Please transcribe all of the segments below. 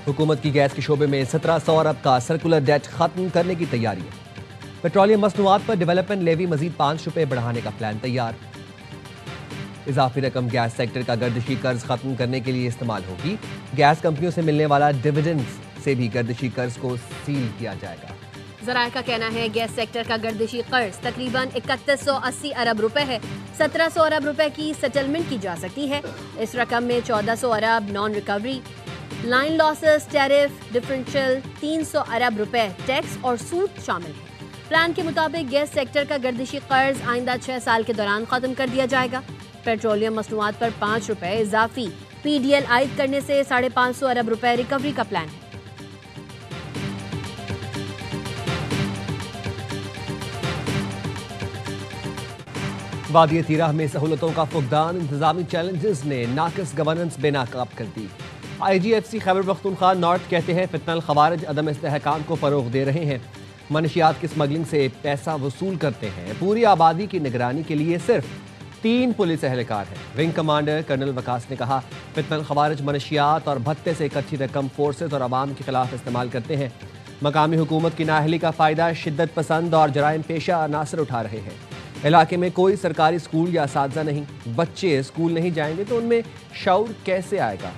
हुकूमत की गैस के शोबे में 1700 अरब का सर्कुलर डेट खत्म करने की तैयारी है। पेट्रोलियम मसनूआत पर डेवलपमेंट लेवी मजीद ₹5 बढ़ाने का प्लान तैयार। इजाफी रकम गैस सेक्टर का गर्दिशी कर्ज खत्म करने के लिए इस्तेमाल होगी। गैस कंपनियों से मिलने वाला डिविडेंड्स से भी गर्दिशी कर्ज को सील किया जाएगा। ज़राए का कहना है गैस सेक्टर का गर्दिशी कर्ज तकरीबन 3180 अरब रुपए है। 1700 अरब रुपए की सेटलमेंट की जा सकती है। इस रकम में 1400 अरब non recovery, line losses, tariff differential, 300 अरब रुपए टैक्स और सूद शामिल है। प्लान के मुताबिक गैस सेक्टर का गर्दिशी कर्ज आइंदा 6 साल के दौरान खत्म कर दिया जाएगा। पेट्रोलियम मसनूआत पर ₹5 इजाफी PDL आयद करने से 550 अरब रुपए रिकवरी का प्लान है। वादी तीराह में सहूलतों का फुकदान, इंतजामी चैलेंजेस ने नाकिस गवर्नेंस बेनाकाब कर दी। IGFC खैबर पख्तूनख्वा नॉर्थ कहते हैं फितनल खवारिज अदम इस्तेहकाम को फरोग दे रहे हैं, मनशियात की स्मगलिंग से पैसा वसूल करते हैं। पूरी आबादी की निगरानी के लिए सिर्फ 3 पुलिस एहलकार हैं। विंग कमांडर कर्नल वकास ने कहा फितनल खवारिज मनशियात और भत्ते से इकट्ठी रकम फोर्सेज और आवाम के खिलाफ इस्तेमाल करते हैं। मकामी हुकूमत की नाअहली का फ़ायदा शिद्दत पसंद और जराइम पेशा अनासर उठा रहे हैं। इलाके में कोई सरकारी स्कूल या असातिज़ा नहीं, बच्चे स्कूल नहीं जाएंगे तो उनमें शऊर कैसे आएगा।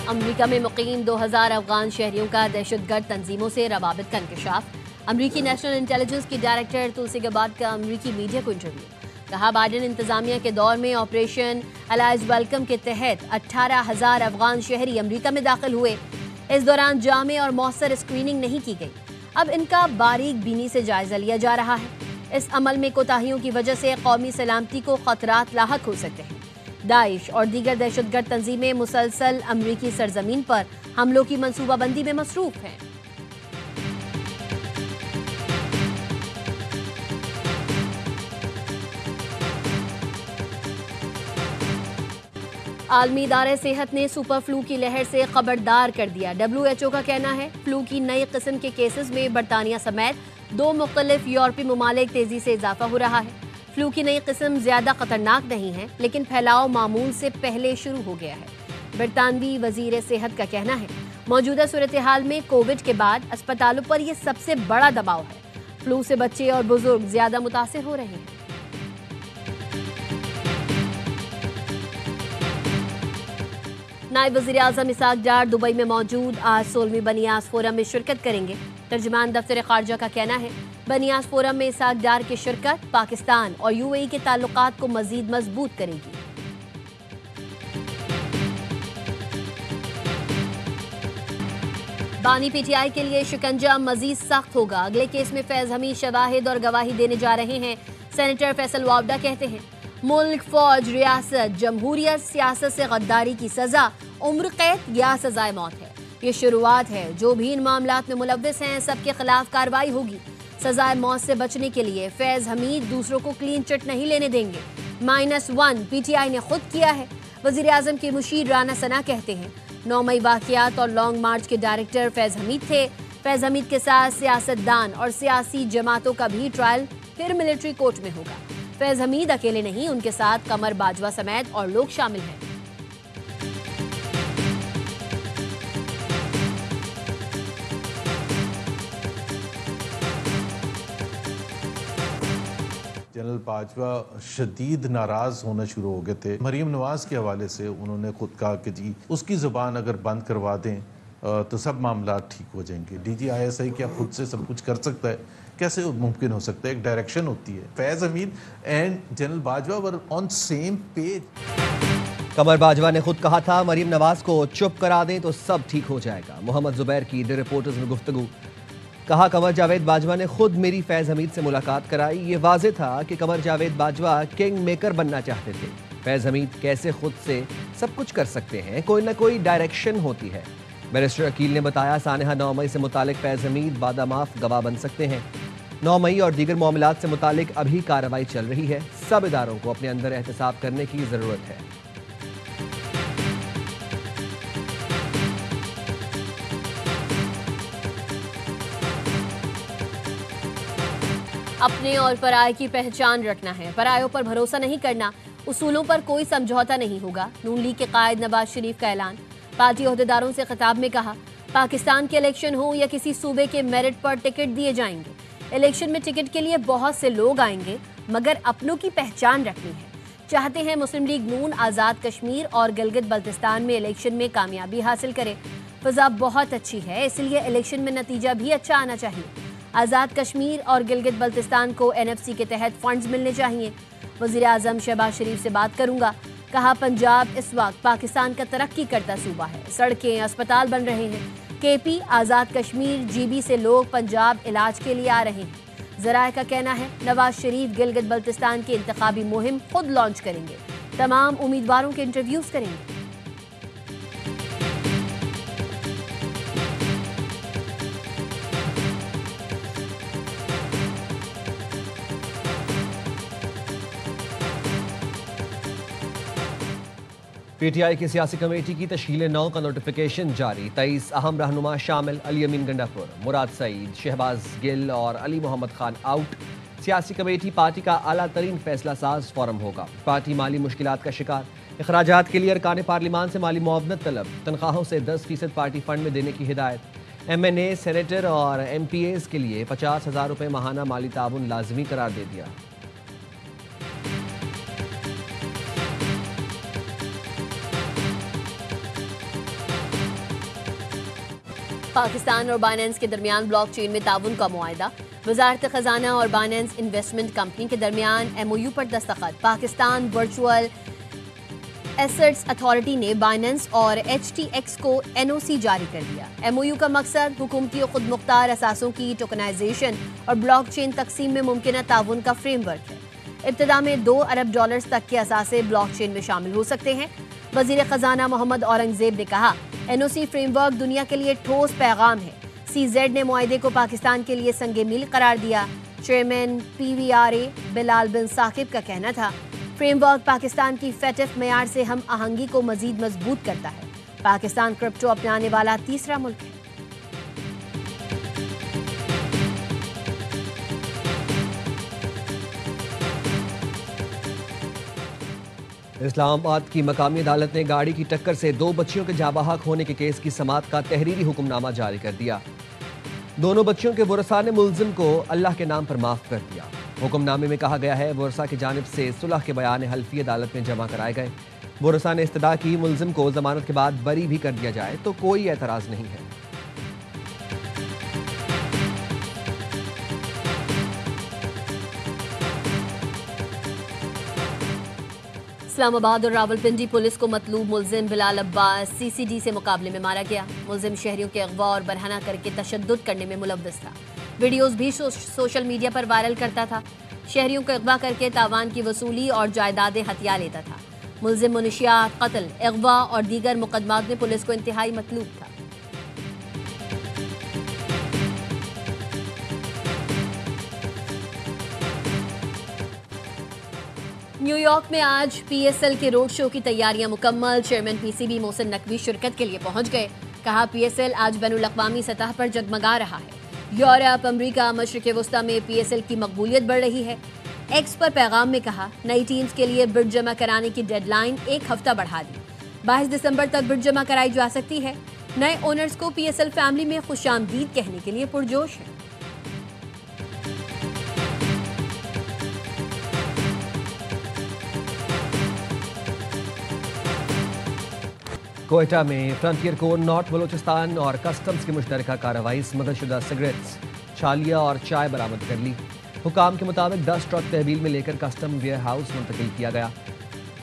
अमरीका में मुकीम 2000 अफगान शहरियों का दहशतगर्द तंजीमों से रवाबित का इंकशाफ। अमरीकी नेशनल इंटेलिजेंस की डायरेक्टर तुलसी गबार्ड का अमरीकी मीडिया को इंटरव्यू। कहा बाइडेन इंतजामिया के दौर में ऑपरेशन अलाइज वेलकम के तहत 18,000 अफगान शहरी अमरीका में दाखिल हुए। इस दौरान जामे और मौसर स्क्रीनिंग नहीं की गई। अब इनका बारीक बीनी से जायजा लिया जा रहा है। इस अमल में कोताहियों की वजह से कौमी सलामती को खतरात लाहक हो सकते हैं। दाइश और दीगर दहशतगर्द तंजीमें मुसलसल अमरीकी सरजमीन पर हमलों की मंसूबाबंदी में मसरूफ हैं। आलमी इदारे सेहत ने सुपर फ्लू की लहर से खबरदार कर दिया। WHO का कहना है फ्लू की नई किस्म के केसेस में बरतानिया समेत 2 मुख्तलिफ यूरोपीय ममालिक तेजी से इजाफा हो रहा है। फ्लू की नई किस्म ज्यादा खतरनाक नहीं है, लेकिन फैलाव मामूल से पहले शुरू हो गया है। बरतानवी वजीर सेहत का कहना है मौजूदा सूरत हाल में कोविड के बाद अस्पतालों पर यह सबसे बड़ा दबाव है। फ्लू से बच्चे और बुजुर्ग ज्यादा मुतासिर हो रहे हैं। नायब वज़ीर आज़म इसहाक डार दुबई में मौजूद आज 16वीं बनियास फोरम में शिरकत करेंगे। तर्जुमान दफ्तर खारजा का कहना है बनियास फोरम में इसहाक डार की शिरकत पाकिस्तान और UAE के ताल्लुकात को मजीद मजबूत करेगी। बानी PTI के लिए शिकंजा मजीद सख्त होगा। अगले केस में फैज हमीद शवाहिद और गवाही देने जा रहे हैं। सेनेटर फैसल वावडा कहते हैं मुल्क, फौज, रियासत, जमहूरियत, सियासत से गद्दारी की सजा उम्र कैद या सजाए मौत है। ये शुरुआत है। जो भी इन मामलात में मुलव्विस हैं सबके खिलाफ कार्रवाई होगी। सजाए मौत से बचने के लिए फैज हमीद दूसरों को क्लीन चिट नहीं लेने देंगे। -1 PTI ने खुद किया है। वजीर आजम के मुशीर राना सना कहते हैं 9 मई वाक़ियात और लॉन्ग मार्च के डायरेक्टर फैज हमीद थे। फैज हमीद के साथ सियासतदान और सियासी जमातों का भी ट्रायल फिर मिलिट्री कोर्ट में होगा। फैज हमीद अकेले नहीं, उनके साथ कमर बाजवा समेत और लोग शामिल हैं। जनरल बाजवा शदीद नाराज़ होना शुरू हो गए थे। मरीम नवाज़ के हवाले से उन्होंने खुद कहा कि जी उसकी ज़ुबान अगर बंद करवा दें तो सब मामला ठीक हो जाएंगे। DGISI क्या खुद से सब कुछ कर सकता है? कैसे मुमकिन हो सकता है? एक डायरेक्शन होती है। Faiz Hameed and General Bajwa were on same page. Qamar Bajwa ने खुद कहा था मरीम नवाज को चुप करा दें तो सब ठीक हो जाएगा। मोहम्मद जुबैर की द रिपोर्टर्स में गुफ्तगू। कहा कमर जावेद बाजवा ने खुद मेरी फैज़ हमीद से मुलाकात कराई। ये वाज़ेह था कि कमर जावेद बाजवा किंग मेकर बनना चाहते थे। फैज़ हमीद कैसे खुद से सब कुछ कर सकते हैं? कोई ना कोई डायरेक्शन होती है। बैरिस्टर अकील ने बताया सानहा 9 मई से मुतालिक फैज़ हमीद बादामाफ गवाह बन सकते हैं। 9 मई और दीगर मामलात से मुतालिक अभी कार्रवाई चल रही है। सब इदारों को अपने अंदर एहतसाब करने की ज़रूरत है। अपने और पराये की पहचान रखना है, परायों पर भरोसा नहीं करना, उसूलों पर कोई समझौता नहीं होगा। नून लीग के कायद नवाज शरीफ का ऐलान। पार्टी ओहदेदारों से खिताब में कहा, पाकिस्तान के इलेक्शन हो या किसी सूबे के मेरिट पर टिकट दिए जाएंगे। इलेक्शन में टिकट के लिए बहुत से लोग आएंगे, मगर अपनों की पहचान रखनी है। चाहते हैं मुस्लिम लीग नून आज़ाद कश्मीर और गिलगित बल्तिस्तान में इलेक्शन में कामयाबी हासिल करे। फिजा बहुत अच्छी है, इसलिए इलेक्शन में नतीजा भी अच्छा आना चाहिए। आज़ाद कश्मीर और गिलगित बल्तिस्तान को NFC के तहत फंड्स मिलने चाहिए। वज़ीर आज़म शहबाज शरीफ से बात करूंगा। कहा, पंजाब इस वक्त पाकिस्तान का तरक्की करता सूबा है, सड़कें अस्पताल बन रहे हैं। KP आज़ाद कश्मीर GB से लोग पंजाब इलाज के लिए आ रहे हैं। ज़राए का कहना है नवाज शरीफ गिलगित बल्तिस्तान की इंतखाबी मुहिम खुद लॉन्च करेंगे, तमाम उम्मीदवारों के इंटरव्यूज करेंगे। PTI की सियासी कमेटी की तश्कील 9 का नोटिफिकेशन जारी। 23 अहम रहनुमा शामिल। अली अमीन गंडापुर, मुराद सईद, शहबाज गिल और अली मोहम्मद खान आउट। सियासी कमेटी पार्टी का आला तरीन फैसला साज फोरम होगा। पार्टी माली मुश्किलात का शिकार। अखराजात के लिए अरकान पार्लिमान से माली मुआवनत तलब। तनख्वाहों से 10% पार्टी फंड में देने की हिदायत। MNA, सेनेटर और MPAs के लिए 50,000 रुपये माहाना माली ताउन लाजमी करार दे दिया। पाकिस्तान और बाइनेंस के दरमियान ब्लॉकचेन में ताउन का मुआहदा। वजारत खजाना और बाइनेंस इन्वेस्टमेंट कंपनी के दरमियान MOU पर दस्तखत। पाकिस्तान वर्चुअल एसेट्स अथॉरिटी ने बाइनेंस और HTX को NOC जारी कर दिया। MOU का मकसद हुकूमती और खुद मुख्तार असासों की टोकनाइजेशन और ब्लॉकचेन तकसीम में मुमकिन ताउन का फ्रेमवर्क है। इब्तिदा में $2 अरब तक के असासे ब्लॉकचेन में शामिल हो सकते हैं। वजीर खजाना मोहम्मद औरंगजेब ने कहा, NOC फ्रेमवर्क दुनिया के लिए ठोस पैगाम है। CZ ने मुआहदे को पाकिस्तान के लिए संगे मील करार दिया। चेयरमैन PVRA बिलाल बिन साकिब का कहना था, फ्रेमवर्क पाकिस्तान की FATF मेयार से हम आहंगी को मजीद मजबूत करता है। पाकिस्तान क्रिप्टो अपनाने वाला तीसरा मुल्क है। इस्लामाबाद की मकामी अदालत ने गाड़ी की टक्कर से 2 बच्चियों के जाबाहक होने के केस की समाअत का तहरीरी हुक्मनामा जारी कर दिया। दोनों बच्चियों के वरसा ने मुल्जिम को अल्लाह के नाम पर माफ कर दिया। हुक्मनामे में कहा गया है, वरसा की जानिब से सुलह के बयान हल्फी अदालत में जमा कराए गए। वरसा ने इस्तदा की मुल्जिम को जमानत के बाद बरी भी कर दिया जाए तो कोई एतराज नहीं है। इस्लामाबाद और रावलपिंडी पुलिस को मतलूब मुल्जिम बिलाल अब्बास CCD से मुकाबले में मारा गया। मुल्जिम शहरियों के अगवा और बरहना करके तशद्दुद करने में मुलव्वस था। वीडियोस भी सोशल मीडिया पर वायरल करता था। शहरियों को अगवा करके तावान की वसूली और जायदादें हथिया लेता था। मुल्जिम मुनशियात, कत्ल, अगवा और दीगर मुकदमात में पुलिस को इंतहाई मतलूब था। न्यूयॉर्क में आज PSL के रोड शो की तैयारियां मुकम्मल। चेयरमैन PCB मोहसिन नकवी शिरकत के लिए पहुंच गए। कहा, PSL आज बैनुल-अक़वामी सतह पर जगमगा रहा है। यूरोप, अमरीका, मशरिक़ वस्ता में PSL की मकबूलियत बढ़ रही है। एक्स पर पैगाम में कहा, नई टीम्स के लिए बिड जमा कराने की डेडलाइन 1 हफ्ता बढ़ा दी। 22 दिसंबर तक बिड जमा कराई जा सकती है। नए ओनर्स को PSL फैमिली में खुशामदीद कहने के लिए पुरजोश है। कोयटा में फ्रंटियर कोर नॉर्थ बलोचिस्तान और कस्टम्स की मुश्तरका कार्रवाई स्मगलशुदा सिगरेट्स, छालिया और चाय बरामद कर ली। हुकाम के मुताबिक 10 ट्रक तहवील में लेकर कस्टम वेयर हाउस मुंतकिल किया गया।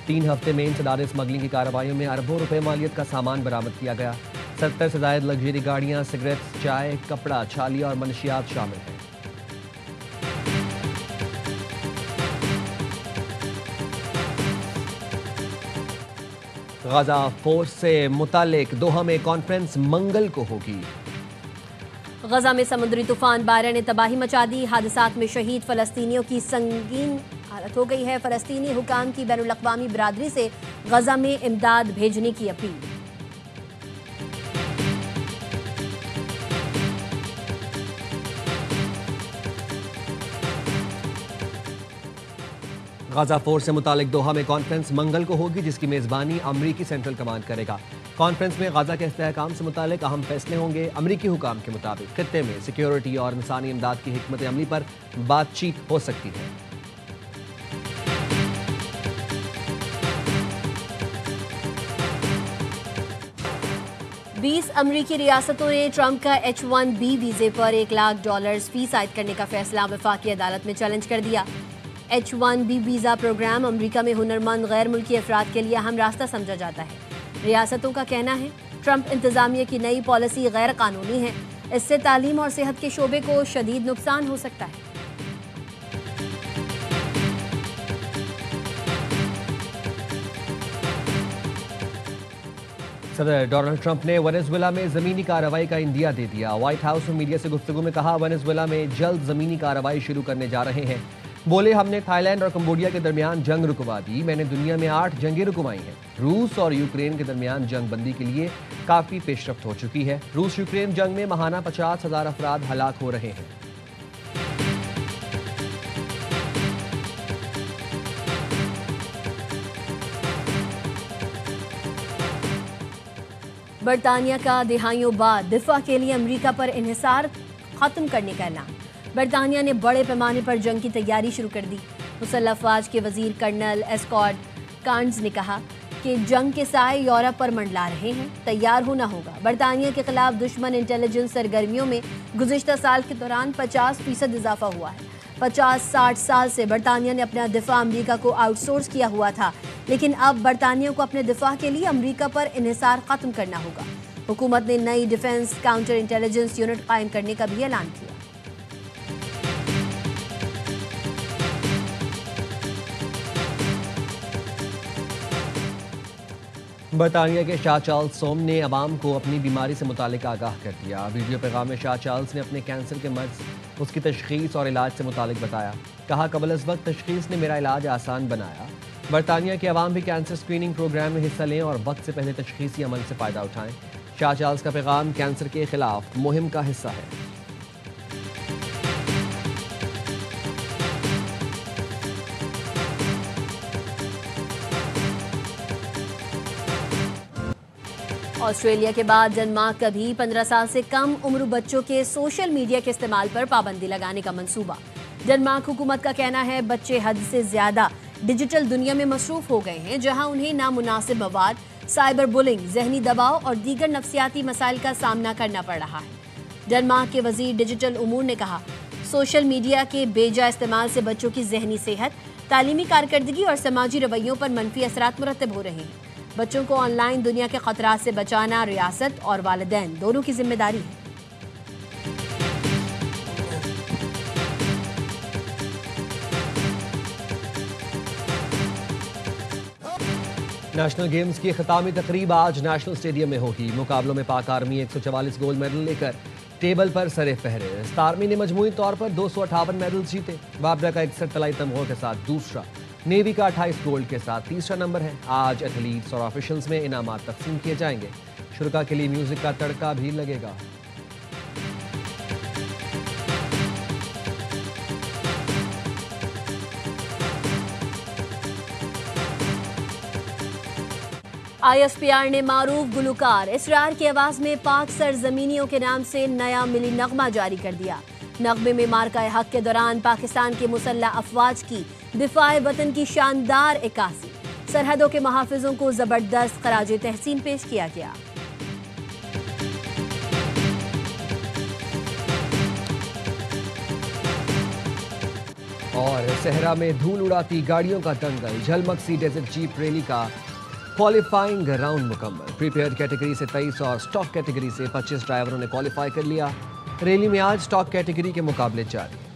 3 हफ्ते में इंसदाद स्मगलिंग की कार्रवाइयों में अरबों रुपए मालियत का सामान बरामद किया गया। 70 से ज़ायद लग्जरी गाड़ियाँ, सिगरेट्स, चाय, कपड़ा, छालिया और मनशियात शामिल हैं। गाजा फोर्स से मुतालिक दोहा में कॉन्फ्रेंस मंगल को होगी। गजा में समुद्री तूफान बारह ने तबाही मचा दी। हादसात में शहीद फलस्तीनियों की संगीन हालत हो गई है। फलस्तीनी हुकाम की बैनुल-अक़वामी बिरादरी से गजा में इमदाद भेजने की अपील। गाजा फोर्स से मुतालिक दोहा में कॉन्फ्रेंस मंगल को होगी, जिसकी मेजबानी अमरीकी सेंट्रल कमांड करेगा। कॉन्फ्रेंस में गाजा के इस्तेहकाम से मुतालिक अहम फैसले होंगे। अमरीकी हुकाम के मुताबिक खित्ते में सिक्योरिटी और इंसानी इमदाद की हिकमत अमली पर बातचीत हो सकती है। बीस अमरीकी रियासतों ने ट्रंप का H-1B वीजे पर $1 लाख फीस आयद करने का फैसला वफाकी अदालत में चैलेंज कर दिया। H-1B वीज़ा प्रोग्राम अमरीका में हुनरमंद गैर मुल्की अफराद के लिए अहम रास्ता समझा जाता है। रियासतों का कहना है ट्रंप इंतजामिया की नई पॉलिसी गैर कानूनी है। इससे तालीम और सेहत के शोबे को शदीद नुकसान हो सकता है। सदर डोनाल्ड ट्रंप ने वेनेजुएला में ज़मीनी कार्रवाई का इंदिया दे दिया। व्हाइट हाउस में मीडिया से गुफ्तगू में कहा, वेनेजुएला में जल्द ज़मीनी कार्रवाई शुरू करने जा रहे हैं। बोले, हमने थाईलैंड और कंबोडिया के दरमियान जंग रुकवा दी। मैंने दुनिया में 8 जंगें रुकवाई हैं। रूस और यूक्रेन के दरमियान जंग बंदी के लिए काफ़ी पेशरफ्त हो चुकी है। रूस यूक्रेन जंग में महाना 50,000 अफराद हलाक हो रहे हैं। बरतानिया का दिहाइयों बाद दिफा के लिए अमेरिका पर इन्हिसार खत्म करने का ऐलान। बरतानिया ने बड़े पैमाने पर जंग की तैयारी शुरू कर दी। मुसल्लह अफवाज के वजीर कर्नल एस्कॉट कार्न्स ने कहा कि जंग के साए यूरोप पर मंडला रहे हैं, तैयार होना होगा। बरतानिया के खिलाफ दुश्मन इंटेलिजेंस सरगर्मियों में गुज़िश्ता साल के दौरान 50% इजाफा हुआ है। 50-60 साल से बरतानिया ने अपना दिफा अमरीका को आउटसोर्स किया हुआ था, लेकिन अब बरतानिया को अपने दिफा के लिए अमरीका पर इन्हिसार खत्म करना होगा। हुकूमत ने नई डिफेंस काउंटर इंटेलिजेंस यूनिट कायम करने का भी ऐलान किया। बरतानिया के शाह चार्ल्स सोम ने अवाम को अपनी बीमारी से मुतालिक आगाह कर दिया। वीडियो पैगाम में शाह चार्ल्स ने अपने कैंसर के मर्ज, उसकी तशखीस और इलाज से मुतालिक बताया। कहा, कबल अज़ वक्त तशखीस ने मेरा इलाज आसान बनाया। बरतानिया के अवाम भी कैंसर स्क्रीनिंग प्रोग्राम में हिस्सा लें और वक्त से पहले तशखीसी अमल से फ़ायदा उठाएं। शाह चार्ल्स का पैगाम कैंसर के खिलाफ मुहिम का हिस्सा है। ऑस्ट्रेलिया के बाद डेनमार्क का भी 15 साल से कम उम्र बच्चों के सोशल मीडिया के इस्तेमाल पर पाबंदी लगाने का मंसूबा। डेनमार्क हुकूमत का कहना है बच्चे हद से ज्यादा डिजिटल दुनिया में मसरूफ हो गए हैं, जहां उन्हें नामुनासिब मवाद, साइबर बुलिंग, जहनी दबाव और दीगर नफ्सियाती मसाइल का सामना करना पड़ रहा है। डेनमार्क के वजीर डिजिटल उमूर ने कहा, सोशल मीडिया के बेजा इस्तेमाल से बच्चों की जहनी सेहत, तालीमी कारकर्दगी और समाजी रवैयों पर मनफी असरात मुरतब हो रहे हैं। बच्चों को ऑनलाइन दुनिया के खतरात से बचाना रियासत और वालिदैन दोनों की जिम्मेदारी है। नेशनल गेम्स की खितामी तकरीब आज नेशनल स्टेडियम में होगी। मुकाबलों में पाक आर्मी 144 गोल्ड मेडल लेकर टेबल पर सरे फहरे। इस आर्मी ने मजमूई तौर पर 258 मेडल जीते। बाबरा का 61 तलाई तमगों के साथ दूसरा, नेवी का 28 गोल्ड के साथ तीसरा नंबर है। आज एथलीट्स और ऑफिशियल्स में इनामात तकसीम किए जाएंगे। शुरका के लिए म्यूजिक का तड़का भी लगेगा। ISPR ने मारूफ गुलकार इसरार की आवाज में पाक सरजमीनियों के नाम से नया मिली नगमा जारी कर दिया। नगमे में मार्का हक के दौरान पाकिस्तान के मुसल्लह अफवाज की दिफाए वतन की शानदार इक्कासी, सरहदों के महाफिजों को जबरदस्त खराजे तहसीन पेश किया गया। और सहरा में धूल उड़ाती गाड़ियों का दंगल, झलमक्सी डेजर्ट जीप रैली का क्वालिफाइंग राउंड मुकम्मल। प्रीपेयर्ड कैटेगरी से 23 और स्टॉक कैटेगरी से 25 ड्राइवरों ने क्वालिफाई कर लिया। रैली में आज स्टॉक कैटेगरी के मुकाबले जारी।